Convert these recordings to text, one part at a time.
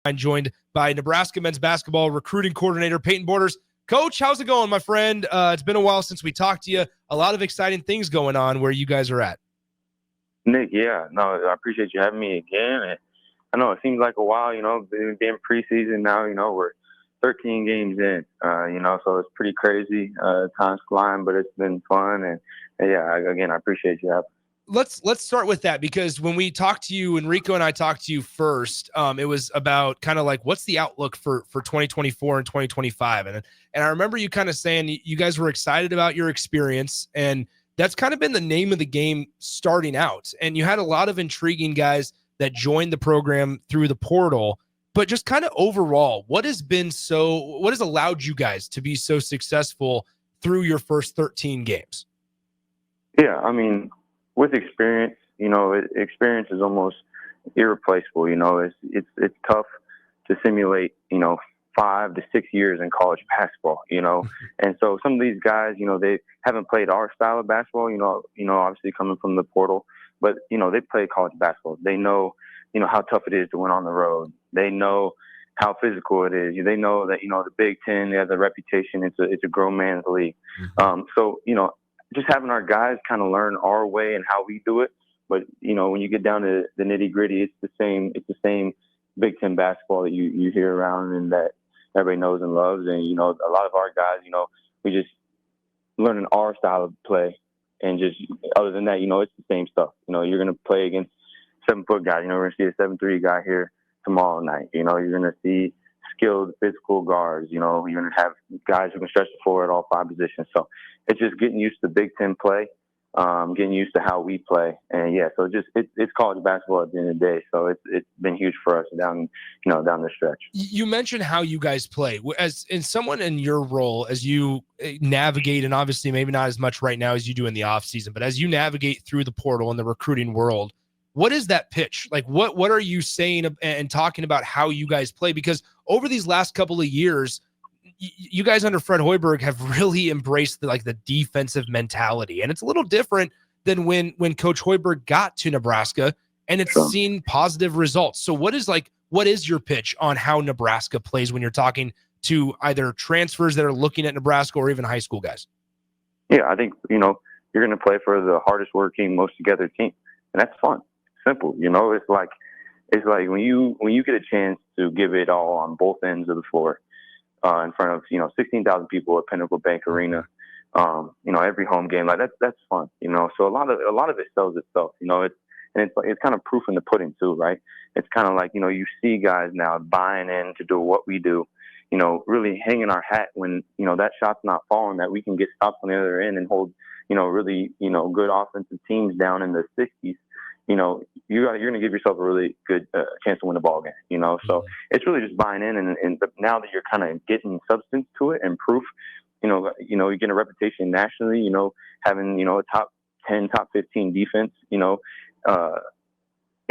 I'm joined by Nebraska men's basketball recruiting coordinator Peyton Borders. Coach, how's it going, my friend? It's been a while since we talked to you. A lot of exciting things going on where you guys are at. Nick, yeah, no, I appreciate you having me again. And I know it seems like a while, being preseason now, we're 13 games in, so it's pretty crazy. Time's flying, but it's been fun. And yeah, I appreciate you having me. Let's start with that, because when we talked to you, Enrico and I talked to you first, it was about kind of like, what's the outlook for 2024 and 2025? And I remember you kind of saying you guys were excited about your experience, and that's kind of been the name of the game starting out. And you had a lot of intriguing guys that joined the program through the portal, but just kind of overall, what has allowed you guys to be so successful through your first 13 games? Yeah, I mean, with experience, experience is almost irreplaceable. It's tough to simulate, 5 to 6 years in college basketball, and so some of these guys, they haven't played our style of basketball, obviously coming from the portal, but, they play college basketball. They know, how tough it is to win on the road. They know how physical it is. They know that, the Big Ten, they have the reputation. It's a grown man's league. Mm-hmm. So, just having our guys kind of learn our way and how we do it. But, when you get down to the nitty gritty, it's the same Big Ten basketball that you hear around and that everybody knows and loves. And, a lot of our guys, we just learning our style of play. And just other than that, it's the same stuff. You're going to play against 7-foot guys. We're going to see a 7'3" guy here tomorrow night. You're going to see skilled physical guards. You're going to have guys who can stretch the floor at all 5 positions. So it's just getting used to Big Ten play, getting used to how we play. And yeah, so it's college basketball at the end of the day. So it's been huge for us down the stretch. You mentioned how you guys play as in someone in your role, as you navigate, and obviously maybe not as much right now as you do in the off season, but as you navigate through the portal and the recruiting world, what is that pitch? Like, what are you saying and talking about how you guys play? Because over these last couple of years, you guys under Fred Hoiberg have really embraced the defensive mentality. And it's a little different than when Coach Hoiberg got to Nebraska, and it's seen positive results. So what is your pitch on how Nebraska plays when you're talking to either transfers that are looking at Nebraska or even high school guys? Yeah, I think, you're going to play for the hardest working, most together team. And that's fun. Simple. It's like when you get a chance to give it all on both ends of the floor, in front of 16,000 people at Pinnacle Bank Arena, every home game, like that's fun. So a lot of it sells itself. It's kind of proof in the pudding too, right? It's kind of like you see guys now buying in to do what we do, really hanging our hat when that shot's not falling, that we can get stops on the other end and hold really good offensive teams down in the 60s. You're going to give yourself a really good chance to win the ball game, So it's really just buying in. And now that you're kind of getting substance to it and proof, you get a reputation nationally, having, a top 10, top 15 defense, in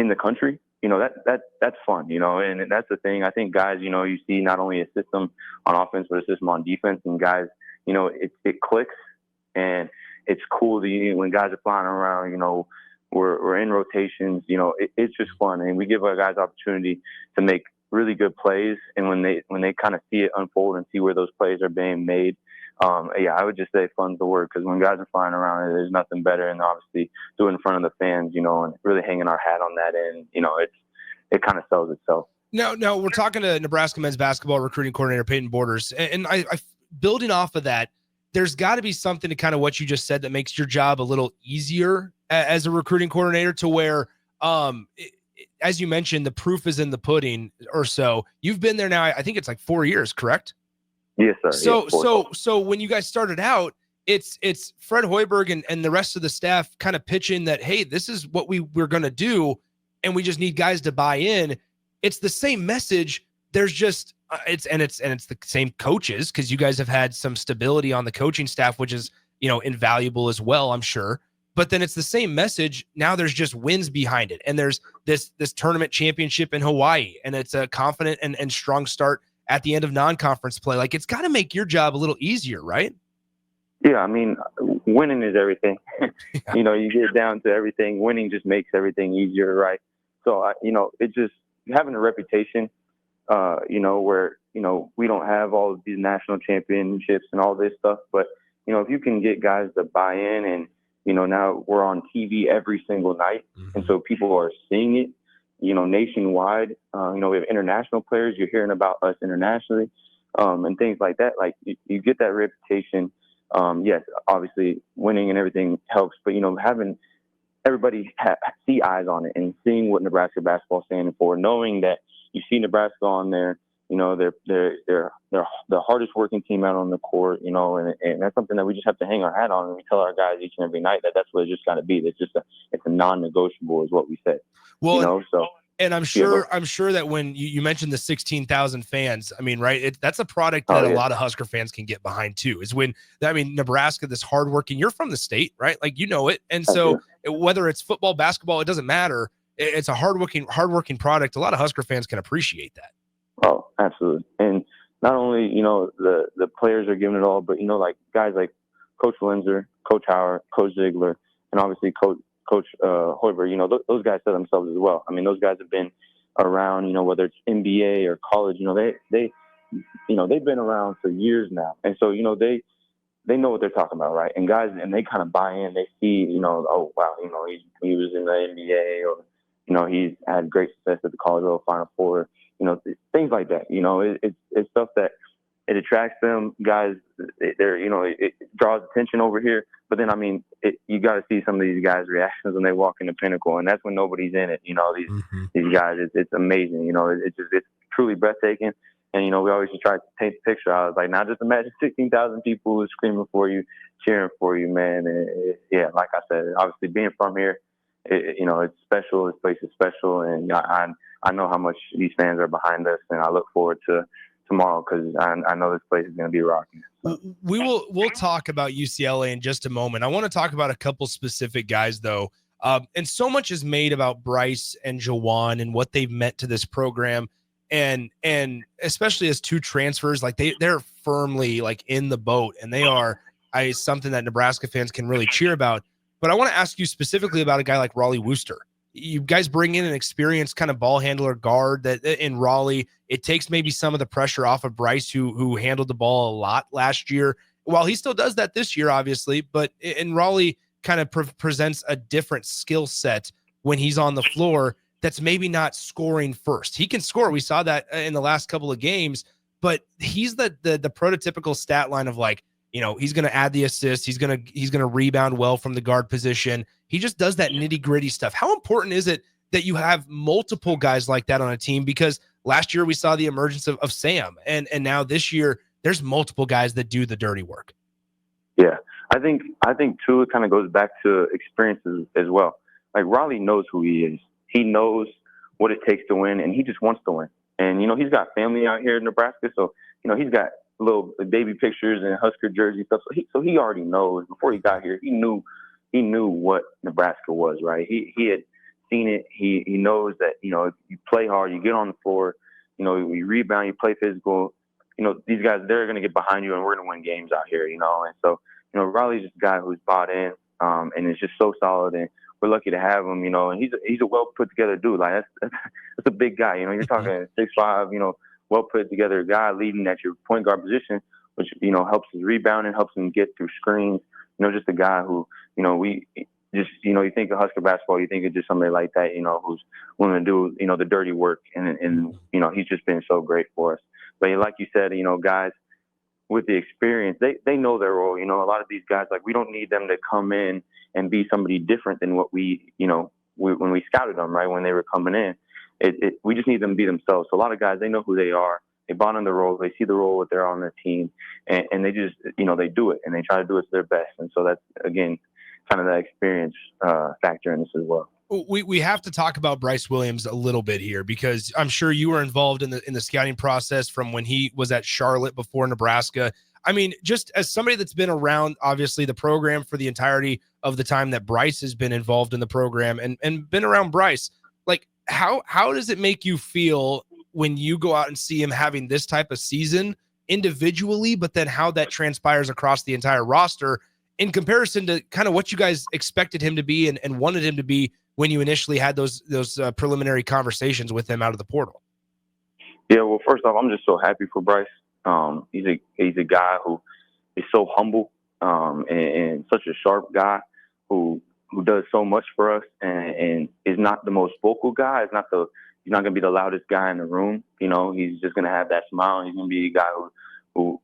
the country, that's fun, and that's the thing. I think guys, you see not only a system on offense, but a system on defense, and guys, it clicks, and it's cool when guys are flying around, we're in rotations, it's just fun. And we give our guys opportunity to make really good plays. And when they kind of see it unfold and see where those plays are being made, I would just say fun's the word, because when guys are flying around, there's nothing better. And obviously do it in front of the fans, and really hanging our hat on that end, it kind of sells itself. No, we're talking to Nebraska men's basketball recruiting coordinator Peyton Borders. And I building off of that, there's got to be something to kind of what you just said that makes your job a little easier as a recruiting coordinator, to where, as you mentioned, the proof is in the pudding or so. You've been there now, I think it's like 4 years, correct? Yes, sir. So when you guys started out, it's Fred Hoiberg and the rest of the staff kind of pitching that, hey, this is what we're going to do, and we just need guys to buy in. It's the same message. There's just it's the same coaches, because you guys have had some stability on the coaching staff, which is invaluable as well, I'm sure. But then it's the same message. Now there's just wins behind it, and there's this tournament championship in Hawaii, and it's a confident and strong start at the end of non-conference play. Like, it's got to make your job a little easier, right? Yeah, I mean, winning is everything. You get down to everything. Winning just makes everything easier, right? So, it just having a reputation where, we don't have all of these national championships and all this stuff. But, if you can get guys to buy in and, now we're on TV every single night. And so people are seeing it, nationwide. We have international players. You're hearing about us internationally, and things like that. Like you get that reputation. Yes, obviously winning and everything helps, but, having everybody see eyes on it and seeing what Nebraska basketball is standing for, knowing that you see Nebraska on there, they're the hardest working team out on the court, and that's something that we just have to hang our hat on. And we tell our guys each and every night that that's what it's just got to be. It's a non-negotiable is what we say. Well, and I'm sure that when you mentioned the 16,000 fans, I mean, right, that's a product that a lot of Husker fans can get behind too, is when, Nebraska, this hardworking, you're from the state, right? Like, it. And so whether it's football, basketball, it doesn't matter. It's a hardworking product. A lot of Husker fans can appreciate that. Oh, absolutely. And not only, the players are giving it all, but, like guys like Coach Linzer, Coach Howard, Coach Ziegler, and obviously Coach Hoiberg, those guys said themselves as well. I mean, those guys have been around, whether it's NBA or college, they've been around for years now. And so, they know what they're talking about, right? And guys, and they kind of buy in, they see, oh, wow, he was in the NBA, or, he's had great success at the College World Final Four, things like that. It's stuff that it attracts them. Guys, it draws attention over here. But then, you got to see some of these guys' reactions when they walk into Pinnacle, and that's when nobody's in it. These guys, it's amazing. It's truly breathtaking. And, we always just try to paint the picture. I was like, now just imagine 16,000 people screaming for you, cheering for you, man. And like I said, obviously being from here, it's special. This place is special. And I know how much these fans are behind us, and I look forward to tomorrow because I know this place is going to be rocking. So. We'll talk about UCLA in just a moment. I want to talk about a couple specific guys, though. And so much is made about Bryce and Jawan and what they've meant to this program. And especially as two transfers, like they're firmly like in the boat, and they are something that Nebraska fans can really cheer about. But I want to ask you specifically about a guy like Raleigh Wooster. You guys bring in an experienced kind of ball handler guard that in Raleigh, it takes maybe some of the pressure off of Bryce, who handled the ball a lot last year. While he still does that this year, obviously, but in Raleigh kind of presents a different skill set when he's on the floor. That's maybe not scoring first. He can score. We saw that in the last couple of games, but he's the prototypical stat line of like, he's going to add the assist. He's going to rebound well from the guard position. He just does that nitty gritty stuff. How important is it that you have multiple guys like that on a team? Because last year we saw the emergence of Sam, and now this year there's multiple guys that do the dirty work. Yeah. I think too, it kind of goes back to experiences as well. Like Raleigh knows who he is. He knows what it takes to win, and he just wants to win. And, he's got family out here in Nebraska, so, he's got little baby pictures and Husker jersey stuff. So he already knows. Before he got here, he knew what Nebraska was, right? He had seen it. He knows that, if you play hard, you get on the floor, you rebound, you play physical, these guys, they're going to get behind you, and we're going to win games out here, And so, Raleigh's just a guy who's bought in, and is just so solid, and we're lucky to have him, and he's a well put together dude. Like that's a big guy, You're talking 6'5", well put together guy leading at your point guard position, which helps his rebounding, helps him get through screens. Just a guy who we just you think of Husker basketball, you think of just somebody like that, who's willing to do the dirty work, and he's just been so great for us. But like you said, guys with the experience, they know their role. A lot of these guys, like we don't need them to come in and be somebody different than what we when we scouted them, right, when they were coming in. We just need them to be themselves. So a lot of guys, they know who they are. They bond in the role. They see the role that they're on their team, and they just, they do it, and they try to do it to their best. And so that's, again, kind of that experience factor in this as well. We have to talk about Bryce Williams a little bit here, because I'm sure you were involved in the scouting process from when he was at Charlotte before Nebraska. I mean, just as somebody that's been around, obviously, the program for the entirety of the time that Bryce has been involved in the program and been around Bryce, like how does it make you feel when you go out and see him having this type of season individually, but then how that transpires across the entire roster in comparison to kind of what you guys expected him to be and wanted him to be when you initially had those preliminary conversations with him out of the portal? Yeah, well, first off, I'm just so happy for Bryce. He's a guy who is so humble, and such a sharp guy who does so much for us, and is not the most vocal guy. He's not gonna be the loudest guy in the room. He's just gonna have that smile. He's gonna be a guy who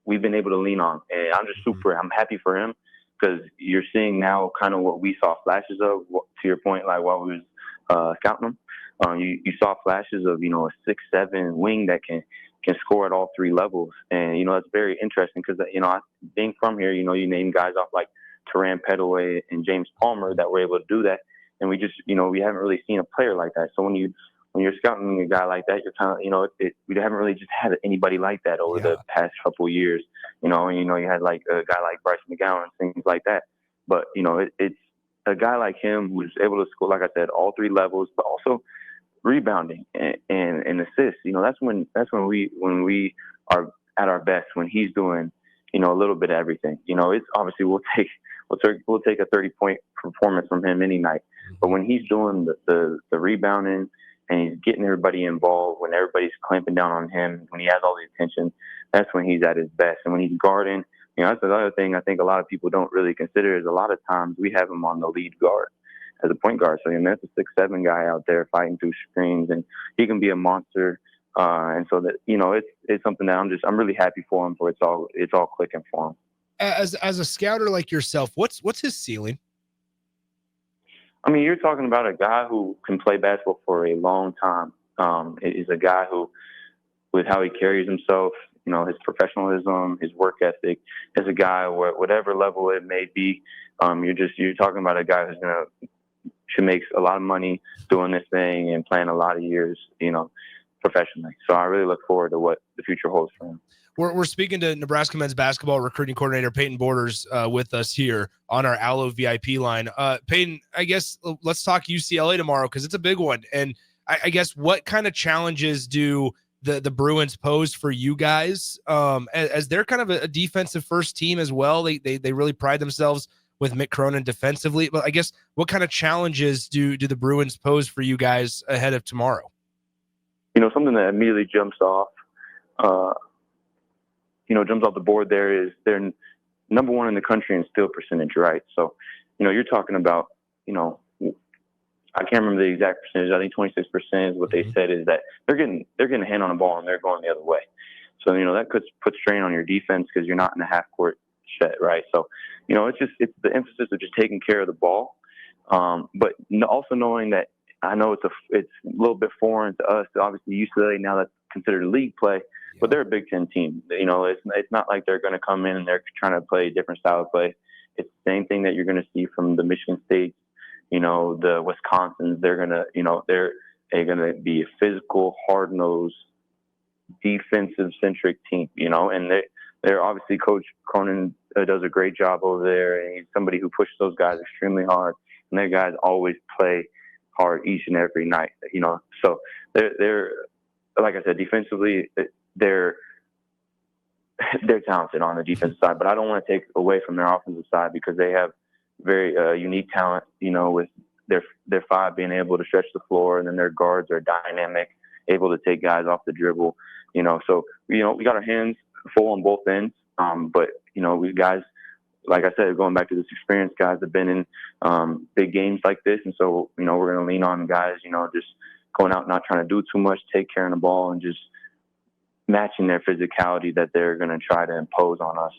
we've been able to lean on, and I'm happy for him, because you're seeing now kind of what we saw flashes of. To your point, like while we was scouting him. You saw flashes of, a 6'7" wing that can score at all three levels. And, that's very interesting because, being from here, you name guys off like Teran Petaway and James Palmer that were able to do that. And we just, we haven't really seen a player like that. So when you're scouting a guy like that, you're kind of, we haven't really just had anybody like that over the past couple of years, and, you had like a guy like Bryce McGowan, things like that. But, it's a guy like him who's able to score, like I said, all three levels, but also rebounding and assists. That's when we are at our best, when he's doing, a little bit of everything. It's obviously we'll take a 30-point performance from him any night. But when he's doing the rebounding and he's getting everybody involved, when everybody's clamping down on him, when he has all the attention, that's when he's at his best. And when he's guarding, that's another thing I think a lot of people don't really consider, is a lot of times we have him on the lead guard as a point guard. So that's a 6'7" guy out there fighting through screens, and he can be a monster. And so that, it's something that I'm really happy for him, for it's all clicking for him. As a scouter like yourself, what's his ceiling? I mean, you're talking about a guy who can play basketball for a long time. Is a guy who, with how he carries himself, his professionalism, his work ethic, is a guy where whatever level it may be, you're talking about a guy who's should make a lot of money doing this thing and playing a lot of years, professionally. So I really look forward to what the future holds for him. We're speaking to Nebraska men's basketball recruiting coordinator Padyn Borders with us here on our Allo VIP line. Padyn, I guess let's talk UCLA tomorrow, because it's a big one. And I guess what kind of challenges do the Bruins pose for you guys, as they're kind of a defensive first team as well? They really pride themselves with Mick Cronin defensively. But I guess what kind of challenges do the Bruins pose for you guys ahead of tomorrow? Something that immediately jumps off the board there is they're number one in the country in steal percentage, right? So, you're talking about, I can't remember the exact percentage. I think 26% is what they said, is that they're getting a hand on the ball and they're going the other way. So, that could put strain on your defense because you're not in the half court set, right? So, it's the emphasis of just taking care of the ball. But also knowing that, I know it's a little bit foreign to us. Obviously, UCLA now, that's considered league play, but they're a Big Ten team. It's not like they're going to come in and they're trying to play a different style of play. It's the same thing that you're going to see from the Michigan States, the Wisconsins. They're going to be a physical, hard-nosed, defensive-centric team. And they're obviously Coach Cronin does a great job over there, and he's somebody who pushes those guys extremely hard. And their guys always play hard each and every night. So they're like I said, defensively, they're talented on the defensive side, but I don't want to take away from their offensive side, because they have very unique talent, with their five being able to stretch the floor, and then their guards are dynamic, able to take guys off the dribble, So, we got our hands full on both ends, but, we guys, like I said, going back to this experienced guys have been in big games like this, and so, we're going to lean on guys, just going out, not trying to do too much, take care of the ball, and just matching their physicality that they're going to try to impose on us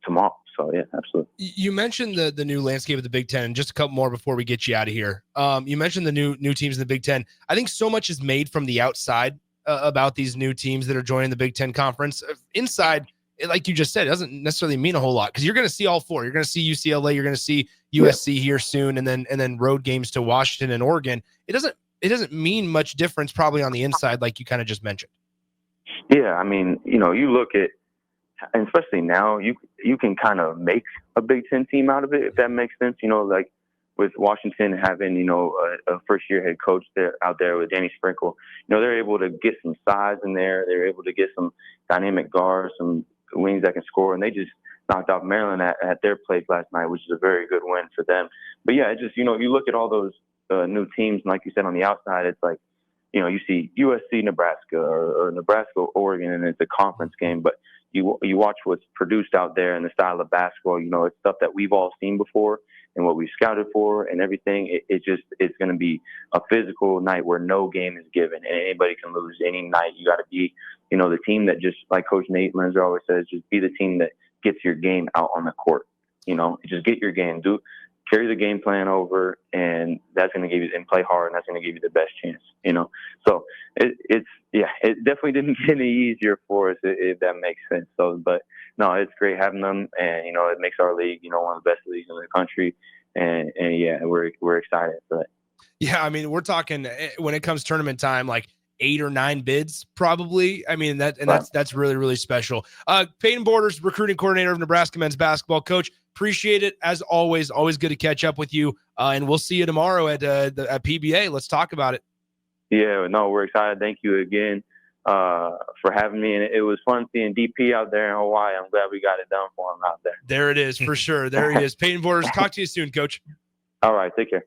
tomorrow. So, yeah, absolutely. You mentioned the new landscape of the Big Ten, and just a couple more before we get you out of here. You mentioned the new teams in the Big Ten. I think so much is made from the outside about these new teams that are joining the Big Ten Conference. Inside, like you just said, it doesn't necessarily mean a whole lot, because you're going to see all four. You're going to see UCLA, you're going to see USC here soon, and then road games to Washington and Oregon. It doesn't mean much difference probably on the inside, like you kind of just mentioned. Yeah, I mean, you look at, and especially now, you can kind of make a Big Ten team out of it, if that makes sense. Like with Washington having, a first-year head coach out there with Danny Sprinkle, they're able to get some size in there. They're able to get some dynamic guards, some wings that can score, and they just knocked off Maryland at their place last night, which is a very good win for them. But yeah, it just, you look at all those new teams, and like you said, on the outside, it's like, you see USC, Nebraska, or Nebraska, Oregon, and it's a conference game, but you watch what's produced out there and the style of basketball. It's stuff that we've all seen before and what we've scouted for and everything. It's going to be a physical night where no game is given and anybody can lose any night. You got to be, the team that, just like Coach Nate Lenzer always says, just be the team that gets your game out on the court. Just get your game, carry the game plan over, and that's going to give you, and play hard, and that's going to give you the best chance. So it definitely didn't get any easier for us, if that makes sense. So, but no, it's great having them, and it makes our league, one of the best leagues in the country, and yeah, we're excited for that. Yeah, I mean, we're talking when it comes tournament time, like 8 or 9 bids, probably. I mean, that's really, really special. Padyn Borders, recruiting coordinator of Nebraska men's basketball. Coach, appreciate it as always. Always good to catch up with you. And we'll see you tomorrow at PBA. Let's talk about it. Yeah, no, we're excited. Thank you again for having me. And it was fun seeing DP out there in Hawaii. I'm glad we got it done for him out there. There it is, for sure. There he is. Padyn Borders, talk to you soon, Coach. All right, take care.